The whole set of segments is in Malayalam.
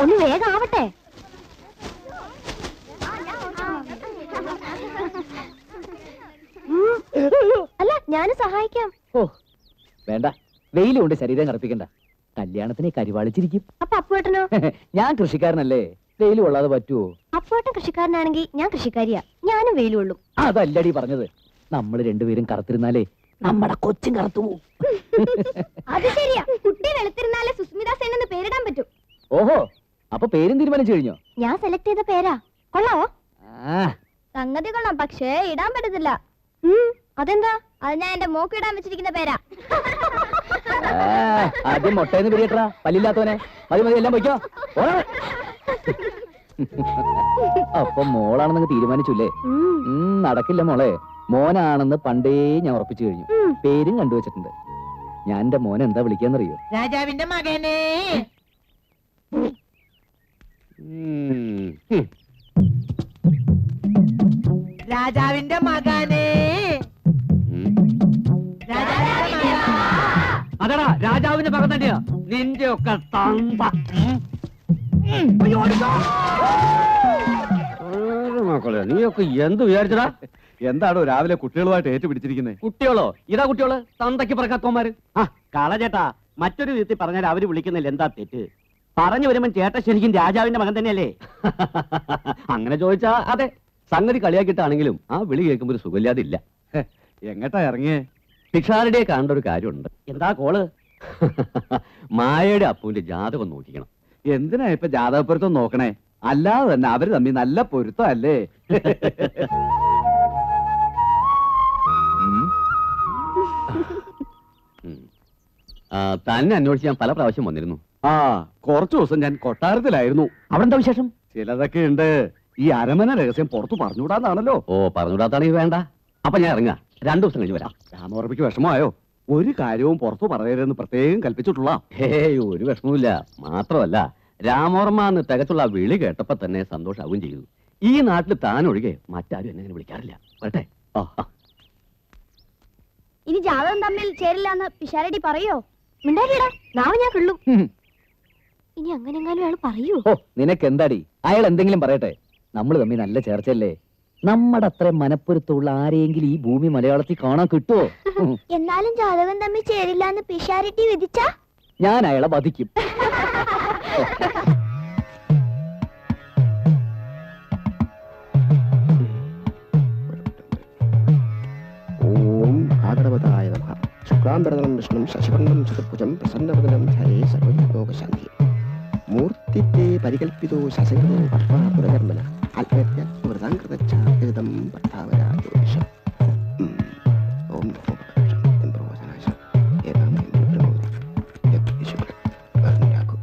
ഒന്ന് വേഗം ആവട്ടെ. അല്ല, ഞാനും സഹായിക്കാം. ഓ വേണ്ട, വെയിൽ കൊണ്ട് ശരീരം കറപ്പിക്കണ്ട. കല്യാണത്തിന് കരിവാളിച്ചിരിക്കും. അപ്പൊ അപ്പുവേട്ടനോ? ഞാൻ കൃഷിക്കാരനല്ലേ, വെയിൽ കൊള്ളാതെ പറ്റുമോ? അപ്പുവേട്ടൻ കൃഷിക്കാരനാണെങ്കിൽ ഞാൻ കൃഷിക്കാരിയാ. ഞാനും വെയിൽ കൊള്ളും. അതല്ലടി പറഞ്ഞത്. നമ്മൾ രണ്ടുപേരും കറുത്തിരുന്നാലേ നമ്മുടെ കൊച്ചും കറുത്തു പോവും. അത് ശരിയാ. കുട്ടി വെളുത്തിരുന്നാലേ സുസ്മിത സെൻ എന്ന് പേരിടാൻ പറ്റൂ. ഓഹോ, അപ്പൊ പേരും തീരുമാനിച്ചു കഴിഞ്ഞോ? ഞാൻ സെലക്ട് ചെയ്ത പേരാ. കൊള്ളാവോ? സംഗതി കൊള്ളാം, പക്ഷേ ഇടാൻ പറ്റത്തില്ല. അതെന്താ? അത് ഞാൻ എന്റെ മോക്ക് ഇടാൻ വെച്ചിരിക്കുന്ന പേരാ. ആദ്യം മുട്ടേന്ന് പിരിയട്ടാ, പല്ലില്ലാത്തവനെ. മതി മതി, എല്ലാം പൊയ്ക്കോ. അപ്പൊ മോളാണെന്ന് തീരുമാനിച്ചില്ലേ? നടക്കില്ല മോളെ. മോനാണെന്ന് പണ്ടേ ഞാൻ ഉറപ്പിച്ചു കഴിഞ്ഞു. പേരും കണ്ടുവച്ചിട്ടുണ്ട്. ഞാൻ എന്റെ മോനെ എന്താ വിളിക്കാന്നറിയോ? രാജാവിന്റെ മകനെ. രാജാവിന്റെ മകനെ. അതാടാ, രാജാവിന്റെ മകൻ തന്നെയാ. നിന്റെ ഒക്കെ തന്ത. മക്കളെ, നീയൊക്കെ എന്ത് വിചാരിച്ചടാ? എന്താണോ രാവിലെ കുട്ടികളുമായിട്ട് ഏറ്റുപിടിച്ചിരിക്കുന്നത്? കുട്ടികളോ? ഇതാ കുട്ടികള്, തന്തയ്ക്ക് പറക്കാത്തോമാര്. ആ കളചേട്ടാ, മറ്റൊരു വിധത്തിൽ പറഞ്ഞാൽ അവര് വിളിക്കുന്നില്ല, എന്താ തെറ്റ്? പറഞ്ഞു വരുമ്പോ ചേട്ടൻ ശരിക്കും രാജാവിന്റെ മകൻ തന്നെയല്ലേ? അങ്ങനെ ചോദിച്ചാ അതെ. സംഗതി കളിയാക്കിയിട്ടാണെങ്കിലും ആ വിളി കേൾക്കുമ്പോ ഒരു സുഖമില്ലാതില്ല. എങ്ങട്ടാ ഇറങ്ങിയേ? ഭിക്ഷാരുടെ കാണേണ്ട ഒരു കാര്യമുണ്ട്. എന്താ കോള്? മായയുടെ അപ്പുവിന്റെ ജാതകം നോക്കിക്കണം. എന്തിനാ ഇപ്പൊ ജാതകപ്പൊരുത്തം നോക്കണേ? അല്ലാതെ തന്നെ അവര് തമ്മിൽ നല്ല പൊരുത്തം അല്ലേ? തന്നെ അന്വേഷിച്ച് ഞാൻ പല പ്രാവശ്യം വന്നിരുന്നു. ആ, കുറച്ചു ദിവസം ഞാൻ കൊട്ടാരത്തിലായിരുന്നു. അവിടെ എന്താ വിശേഷം? ചിലതൊക്കെ ഉണ്ട്. ഈ അരമന രഹസ്യം പുറത്തു പറഞ്ഞുകൂടാന്നാണല്ലോ. ഓ, പറഞ്ഞുകൂടാത്താണെങ്കിൽ വേണ്ട. അപ്പൊ ഞാൻ ഇറങ്ങാ. 2 ദിവസം കഴിഞ്ഞ് വരാം. രാമവർമ്മയ്ക്ക് വിഷമമായോ? ഒരു കാര്യവും പുറത്തു പറയരുതെന്ന് പ്രത്യേകം കൽപ്പിച്ചിട്ടുള്ള. ഹേയ്, ഒരു വിഷമവുമില്ല. മാത്രമല്ല, രാമവർമ്മ എന്ന് തികച്ചുള്ള വിളി കേട്ടപ്പോ തന്നെ സന്തോഷാവുകയും ചെയ്തു. ഈ നാട്ടിൽ താൻ ഒഴികെ മറ്റാരും എന്നെ വിളിക്കാറില്ല. വരട്ടെ. ഇനി ജാതകം തമ്മിൽ ചേരില്ലാന്ന് പിഷാരടി പറയോ? മിണ്ടാരിടാ, നാളെ ഞാൻ കിള്ളും. ഇനി അങ്ങനെങ്ങാനും അയാൾ പറയൂ? ഓ, നിനക്ക് എന്താടി? അയാൾ എന്തെങ്കിലും പറയട്ടെ. നമ്മൾ തമ്മിൽ നല്ല ചേർച്ചല്ലേ. നമ്മുടെ അത്ര മനപ്പൊരുത്തമുള്ള ആരെയെങ്കിലും ഈ ഭൂമി മലയാളത്തിൽ കാണാൻ കിട്ടുമോ? എന്നാലും ജാതകം തമ്മിൽ ചേരില്ലാന്ന് പിഷാരടി വിധിച്ചാ ഞാൻ അയാളെ വധിക്കും. ഓം ഭാഗവതായ നമഃ. ശുക്ലാംബരധരം വിഷ്ണും ശശിവർണം ചതുർഭുജം പ്രസന്നവദനം ധ്യായേ സർവ്വലോകശാന്തിയെ. മൂർത്തിത്തെ പരികൽപ്പിതോ ശശകൃതോ വർഷാ പുരകർമ്മന അല്പത്യ വൃതാംകൃതം ഭർത്താവരാജോഷം. ഓം നമോ ഭഗവതേ പ്രമോദനായ ഏതാം പ്രമോദി യജ്ഞശുക്ര വർണ്ണയാകു.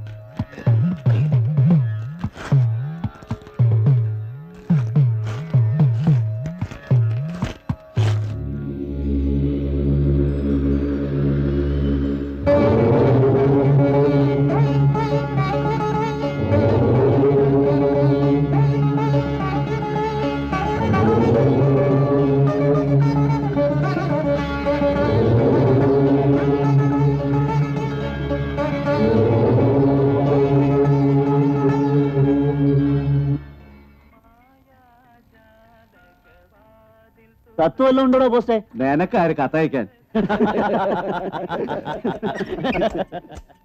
തത്വം ഉണ്ടോ പോസ്റ്റേ? നിനക്കാര് കത്തയക്കാൻ?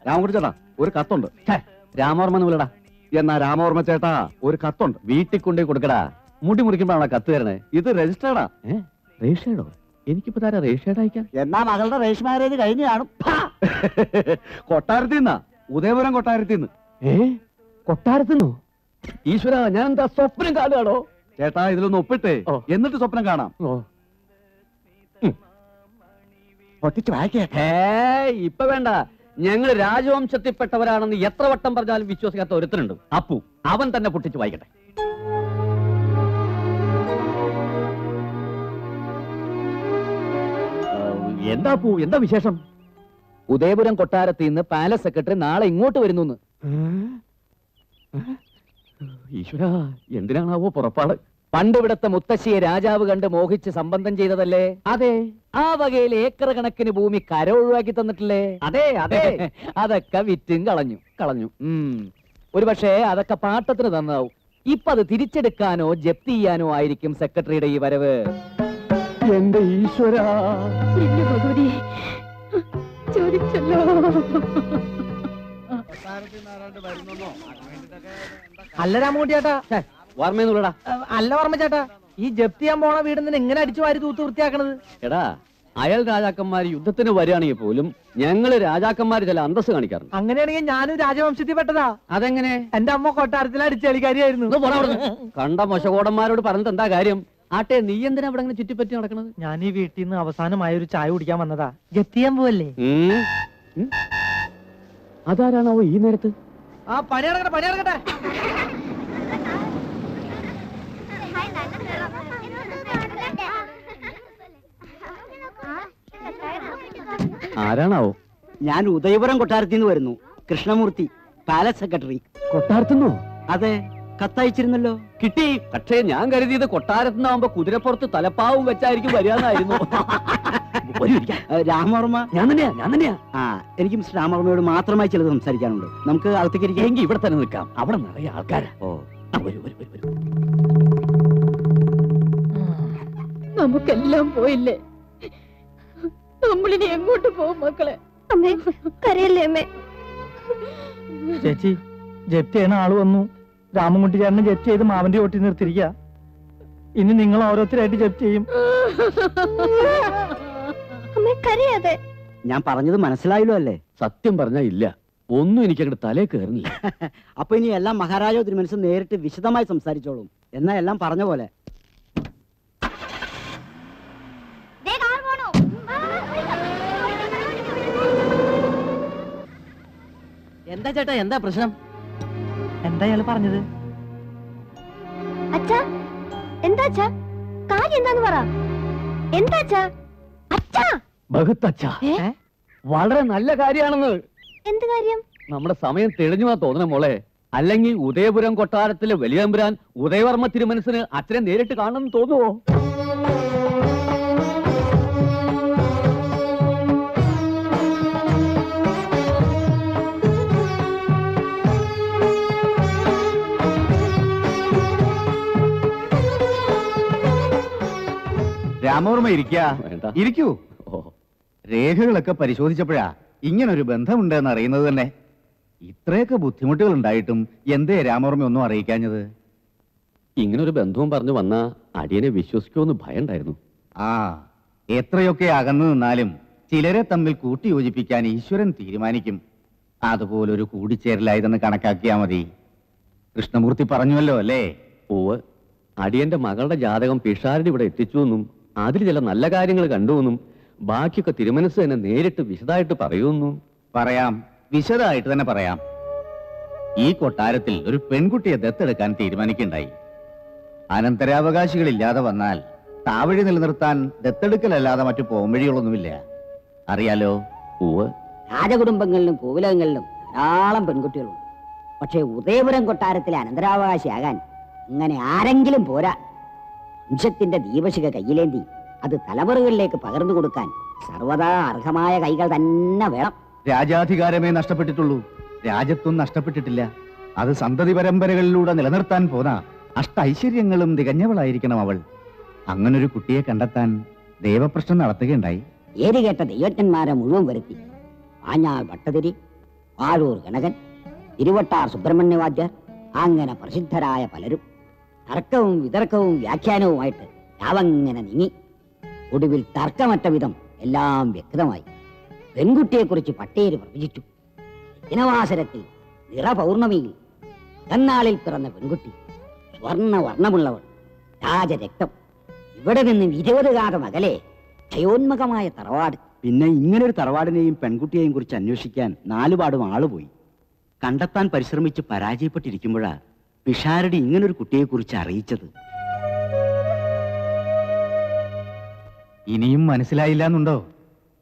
രാമകുട്ടി ചേട്ടാ, ഒരു കത്തുണ്ട്. രാമവർമ്മ വിളടാ. എന്നാ രാമവർമ്മ ചേട്ടാ, ഒരു കത്തുണ്ട്. വീട്ടിൽ കൊണ്ടേ കൊടുക്കടാ. മുടി മുറിക്കുമ്പോഴാണ് കത്ത് തരണേ. ഇത് രജിസ്റ്റേർഡാ. രജിസ്റ്റേർഡോ? എനിക്കിപ്പോ താരാ രജിസ്റ്റേർഡ് അയക്കാൻ? എന്നാ മകളുടെ രജിസ്റ്റർ മാരേജ് കഴിഞ്ഞു കാണും. കൊട്ടാരത്തിൽ നിന്നാ, ഉദയപുരം കൊട്ടാരത്തിൽ നിന്ന്. കൊട്ടാരത്തിന്നോ? ഈശ്വര, ഞാൻ എന്താ സ്വപ്നം കാണുകയാണോ? ചേട്ടാ, ഇതിലൊന്ന് ഒപ്പിട്ടേ, എന്നിട്ട് സ്വപ്നം കാണാം. പൊട്ടിച്ച് വായിക്കേ. ഇപ്പൊ വേണ്ട. ഞങ്ങൾ രാജവംശത്തിൽപ്പെട്ടവരാണെന്ന് എത്ര വട്ടം പറഞ്ഞാലും വിശ്വസിക്കാത്ത ഒരുത്തനുണ്ട്, അപ്പു. അവൻ തന്നെ പൊട്ടിച്ച് വായിക്കട്ടെ. എന്താ അപ്പു, എന്താ വിശേഷം? ഉദയപുരം കൊട്ടാരത്തിൽ നിന്ന് പാലസ് സെക്രട്ടറി നാളെ ഇങ്ങോട്ട് വരുന്നു. ഈശ്വര, എന്തിനാണാവോ പുറപ്പാട്? പണ്ട് ഇവിടത്തെ മുത്തശ്ശിയെ രാജാവ് കണ്ട് മോഹിച്ച് സംബന്ധം ചെയ്തതല്ലേ? അതെ. ആ വകയിൽ ഏക്കർ കണക്കിന് ഭൂമി കര ഒഴിവാക്കി തന്നിട്ടില്ലേ? അതെ അതെ. അതൊക്കെ വിറ്റും കളഞ്ഞു. ഒരു പക്ഷേ അതൊക്കെ പാട്ടത്തിന് തന്നാവും. ഇപ്പൊ അത് തിരിച്ചെടുക്കാനോ ജപ്തി ചെയ്യാനോ ആയിരിക്കും സെക്രട്ടറിയുടെ ഈ വരവ്. എന്റെ ഈശ്വര, എന്റെ ഭഗവതി, ചോദിച്ചല്ലോ. അല്ല രാമകുട്ടി ചേട്ടാ, ഓർമ്മയൊന്നുമില്ലടാ. അല്ല ഓർമ്മ ചേട്ടാ, ഈ ജപ്തി ചെയ്യാൻ പോണ വീടിന് എങ്ങനെ അടിച്ചു വാരി തൂത്ത് വൃത്തിയാക്കണത്? എടാ, അയൽ രാജാക്കന്മാർ യുദ്ധത്തിന് വരികയാണെങ്കിൽ പോലും ഞങ്ങള് രാജാക്കന്മാർ ചില അന്തസ് കാണിക്കാറുണ്ട്. അങ്ങനെയാണെങ്കിൽ ഞാനും രാജവംശത്തിൽ പെട്ടതാ. അതെങ്ങനെ? എന്റെ അമ്മ കൊട്ടാരത്തിലെ അടിച്ചളിക്കാരിയായിരുന്നു. ഒന്ന് പോടാ അവിടുന്ന്. കണ്ട മൊശകോടന്മാരോട് പറഞ്ഞിട്ട് എന്താ കാര്യം? ആട്ടെ, നീ എന്തിനാ ഇവിടെ ഇങ്ങനെ ചുറ്റിപ്പറ്റി നടക്കണത്? ഞാൻ ഈ വീട്ടിൽ നിന്ന് അവസാനമായ ഒരു ചായ കുടിക്കാൻ വന്നതാ. ജപ്തി ചെയ്യാൻ പോവല്ലേ? അതാരാണോ ഈ നേരത്ത്? ആ പണി നടക്കട്ടെ, പണി നടക്കട്ടെ. ആരാണാവോ? ഞാൻ ഉദയപുരം കൊട്ടാരത്തിൽ നിന്ന് വരുന്നു. Krishnamoorthy, palace secretary. കൊട്ടാരത്തുന്നോ? അതെ, കത്തയച്ചിരുന്നല്ലോ. കിട്ടി. പക്ഷേ ഞാൻ കരുതിയത് കൊട്ടാരത്തുനിന്നാവുമ്പോ കുതിരപ്പുറത്ത് തലപ്പാവും വെച്ചായിരിക്കും വരികയെന്നായിരുന്നു. രാമവർമ്മ. ഞാൻ തന്നെയാ. ആ, എനിക്ക് മിസ്റ്റർ രാമവർമ്മയോട് മാത്രമായി ചിലത് സംസാരിക്കാനുണ്ട്. നമുക്ക് അകത്തേക്ക് ഇരിക്കാം. എങ്കിൽ ഇവിടെ തന്നെ നിൽക്കാം. അവിടെ നിറയെ ആൾക്കാരാ. ഓ, വരൂ. നമുക്കെല്ലാം പോയില്ലേ? നമ്മളിനി എങ്ങോട്ട് പോകും മക്കളെ? അമ്മേ, കരയല്ലേ അമ്മേ? ചേച്ചി, ജപ്തി ചെയ്യണ ആള് വന്നു. രാമൻകുട്ടി ചേട്ടനെ ജപ്തി ചെയ്ത് മാവന്റെ ഓട്ടി നിർത്തിരിക്ക. ഇനി നിങ്ങൾ ഓരോരുത്തരായിട്ട് ജപ്തി ചെയ്യും. അമ്മേ, കരയാതെ. ഞാൻ പറഞ്ഞത് മനസ്സിലായല്ലോ അല്ലേ? സത്യം പറഞ്ഞാ ഇല്ല, ഒന്നും എനിക്കങ്ങോട്ട് തലേ കയറുന്നില്ല. അപ്പൊ ഇനി എല്ലാം മഹാരാജാവ് തിരുമനസ് നേരിട്ട് വിശദമായി സംസാരിച്ചോളും. എന്നാ എല്ലാം പറഞ്ഞ പോലെ. എന്താ ചേട്ടാ, എന്താ പ്രശ്നം? എന്താ ഇയാള് പറഞ്ഞത്? അച്ഛാ, എന്താ അച്ഛാ? കാര്യം എന്താന്ന് പറ. എന്താ അച്ഛാ? അച്ഛാ, ബഹുത്തച്ഛാ, ഏ? വളരെ നല്ല കാര്യമാണെന്ന്. എന്ത് കാര്യം? നമ്മുടെ സമയം തെളിഞ്ഞുവാ തോന്നണ മോളെ. അല്ലെങ്കിൽ ഉദയപുരം കൊട്ടാരത്തിലെ വലിയ തമ്പുരാൻ ഉദയവർമ്മ തിരുമനസിന് അച്ഛനെ നേരിട്ട് കാണണമെന്ന് തോന്നുവോ? രാമവർമ്മ വേണ്ട. ഇരിക്കൂ. ഓ, രേഖകളൊക്കെ പരിശോധിച്ചപ്പോഴാ ഇങ്ങനൊരു ബന്ധമുണ്ടെന്ന് അറിയുന്നത് തന്നെ. ഇത്രയൊക്കെ ബുദ്ധിമുട്ടുകൾ ഉണ്ടായിട്ടും എന്തേ രാമവർമ്മ ഒന്നും അറിയിക്കാഞ്ഞത്? ഇങ്ങനൊരു ബന്ധവും പറഞ്ഞു വന്നാ അടിയനെ വിശ്വസിക്കുമെന്ന് ഭയണ്ടായിരുന്നു. ആ, എത്രയൊക്കെ അകന്നു നിന്നാലും ചിലരെ തമ്മിൽ കൂട്ടിയോജിപ്പിക്കാൻ ഈശ്വരൻ തീരുമാനിക്കും. അതുപോലൊരു കൂടിച്ചേരലായതെന്ന് കണക്കാക്കിയാ മതി. കൃഷ്ണമൂർത്തി പറഞ്ഞുവല്ലോ അല്ലേ? ഓവ്, അടിയന്റെ മകളുടെ ജാതകം പിഷാരടി ഇവിടെ എത്തിച്ചു എന്നും അതിൽ ചില നല്ല കാര്യങ്ങൾ കണ്ടുവെന്നും ബാക്കിയൊക്കെ തിരുമനസ് തന്നെ നേരിട്ട് വിശദമായിട്ട് പറയുന്നു. പറയാം, വിശദമായിട്ട് തന്നെ പറയാം. ഈ കൊട്ടാരത്തിൽ ഒരു പെൺകുട്ടിയെ ദത്തെടുക്കാൻ തീരുമാനിക്കുണ്ടായി. അനന്തരാവകാശികളില്ലാതെ വന്നാൽ താവഴി നിലനിർത്താൻ ദത്തെടുക്കലല്ലാതെ മറ്റു പോംവഴികളൊന്നുമില്ല. അറിയാലോ? ഓവ്, രാജകുടുംബങ്ങളിലും കോവിലകങ്ങളിലും ധാരാളം പെൺകുട്ടികളുണ്ട്. പക്ഷേ ഉദയപുരം കൊട്ടാരത്തിലെ അനന്തരാവകാശിയാകാൻ അങ്ങനെ ആരെങ്കിലും പോരാ. വംശത്തിന്റെ ദീപശിഖ കയ്യിലേന്തി അത് തലമുറകളിലേക്ക് പകർന്നു കൊടുക്കാൻ സർവദാ അർഹമായ കൈകൾ തന്നെ വേണം. രാജാധികാരമേ നഷ്ടപ്പെട്ടിട്ടുള്ളൂ, രാജ്യത്വം നഷ്ടപ്പെട്ടിട്ടില്ല. അത് സന്തതി പരമ്പരകളിലൂടെ നിലനിർത്താൻ പോന്ന അഷ്ടൈശ്വര്യങ്ങളും തികഞ്ഞവളായിരിക്കണം അവൾ. അങ്ങനൊരു കുട്ടിയെ കണ്ടെത്താൻ ദേവപ്രശ്നം നടത്തുകയുണ്ടായി. ഏത് കേട്ട ദൈവജ്ഞന്മാരെ മുഴുവൻ വരുത്തി. പാഞ്ഞാൾ ഭട്ടതിരി, വാഴൂർ ഗണകൻ, തിരുവട്ടാർ സുബ്രഹ്മണ്യവാദ്യർ, അങ്ങനെ പ്രസിദ്ധരായ പലരും. തർക്കവും വിതർക്കവും വ്യാഖ്യാനവുമായിട്ട് രാവങ്ങനെ നീങ്ങി. ഒടുവിൽ തർക്കമറ്റ വിധം എല്ലാം വ്യക്തമായി. പെൺകുട്ടിയെക്കുറിച്ച് പട്ടേര് പ്രവചിച്ചു. ദിനവാസരത്തിൽ നിറപൗർണമിയിൽ തന്നാളിൽ പിറന്ന പെൺകുട്ടി, സ്വർണ്ണ വർണ്ണമുള്ളവൾ, രാജരക്തം. ഇവിടെ നിന്നും 20 കാതം അകലെ ക്ഷയോന്മുഖമായ തറവാട്. പിന്നെ ഇങ്ങനൊരു തറവാടിനെയും പെൺകുട്ടിയെയും കുറിച്ച് അന്വേഷിക്കാൻ 4 പാടും ആളുപോയി. കണ്ടെത്താൻ പരിശ്രമിച്ച് പരാജയപ്പെട്ടിരിക്കുമ്പോഴാ പിഷാരടി ഇങ്ങനൊരു കുട്ടിയെക്കുറിച്ച് അറിയിച്ചത്. ഇനിയും മനസ്സിലായില്ല എന്നുണ്ടോ?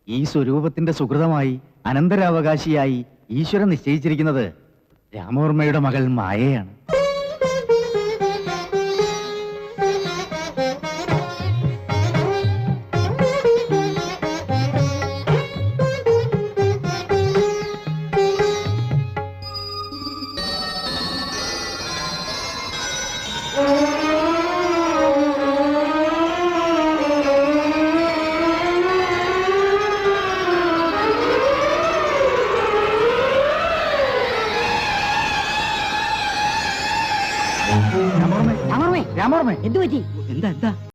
ഈ സ്വരൂപത്തിന്റെ സുഹൃതമായി അനന്തരാവകാശിയായി ഈശ്വരൻ നിശ്ചയിച്ചിരിക്കുന്നത് രാമവർമ്മയുടെ മകൾ മായയാണ്. രാമവർമ്മേ, രാമവർമ്മേ രാമവർമ്മേ, എന്തു പറ്റി എന്താ എന്താ